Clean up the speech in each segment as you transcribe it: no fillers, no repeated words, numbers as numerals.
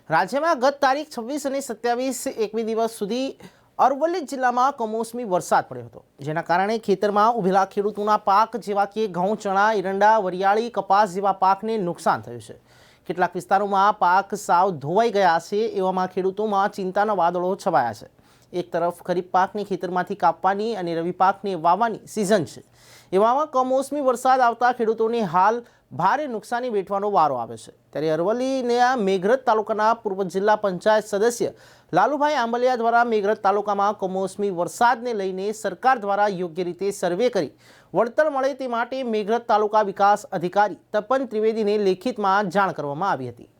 રાજ્યમાં ગત તારીખ 26 અને 27 એકમી દિવસ સુધી અરવલ્લી જિલ્લામાં કમોસમી વરસાદ પડ્યો હતો, જેના કારણે ખેતરમાં ઉભેલા ખેડૂતોના પાક જેવા કે ઘઉં, ચણા, એરંડા, વરિયાળી, કપાસ જેવા પાકને નુકસાન થયું છે। કેટલાક વિસ્તારોમાં પાક સાવ ધોવાઈ ગયા છે। એવામાં ખેડૂતોમાં ચિંતાના વાદળો છવાયા છે। એક તરફ ખરીફ પાકને ખેતરમાંથી કાપવાની અને રવિ પાકને વાવવાની સિઝન છે, એવામાં કમોસમી વરસાદ આવતા ખેડૂતોને હાલ ભારે નુકસાની વેઠવાનો વારો આવે છે। ત્યારે અરવલ્લીના મેઘરજ તાલુકાના પૂર્વ જિલ્લા પંચાયત સદસ્ય લાલુભાઈ આંબલિયા દ્વારા મેઘરજ તાલુકામાં કમોસમી વરસાદને લઈને સરકાર દ્વારા યોગ્ય રીતે સર્વે કરી વળતર મળે તે માટે મેઘરજ તાલુકા વિકાસ અધિકારી તપન ત્રિવેદીને લેખિતમાં જાણ કરવામાં આવી હતી।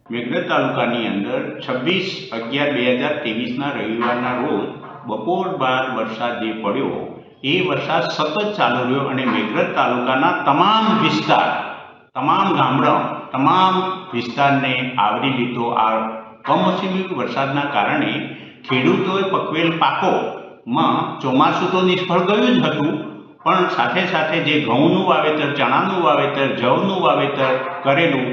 મેઘરજ તાલુકાની અંદર 26/11/2023ના રવિવારના રોજ બપોર બાદ વરસાદ જે પડ્યો એ વરસાદ સતત ચાલુ રહ્યો અને મેઘરજ તાલુકાના તમામ વિસ્તાર, તમામ ગામડા, તમામ વિસ્તારને આવરી લીધો। આ કમોસમી વરસાદના કારણે ખેડૂતોએ પકવેલ પાકોમાં ચોમાસું તો નિષ્ફળ ગયું જ હતું, પણ સાથે સાથે જે ઘઉંનું વાવેતર, ચણાનું વાવેતર, જવનું વાવેતર કરેલું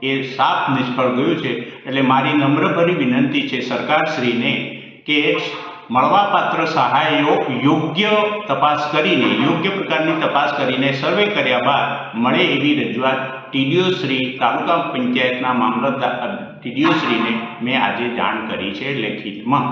એ સાફ નિષ્ફળ ગયું છે। એટલે મારી નમ્રભરી વિનંતી છે સરકારશ્રીને કે મળવાપાત્ર સહાયો યોગ્ય તપાસ કરીને, યોગ્ય પ્રકારની તપાસ કરીને સર્વે કર્યા બાદ મળે એવી રજૂઆત ટીડીઓ શ્રી, તાલુકા પંચાયતના મામલતદાર ટીડીઓ શ્રીને મેં આજે જાણ કરી છે લેખિતમાં।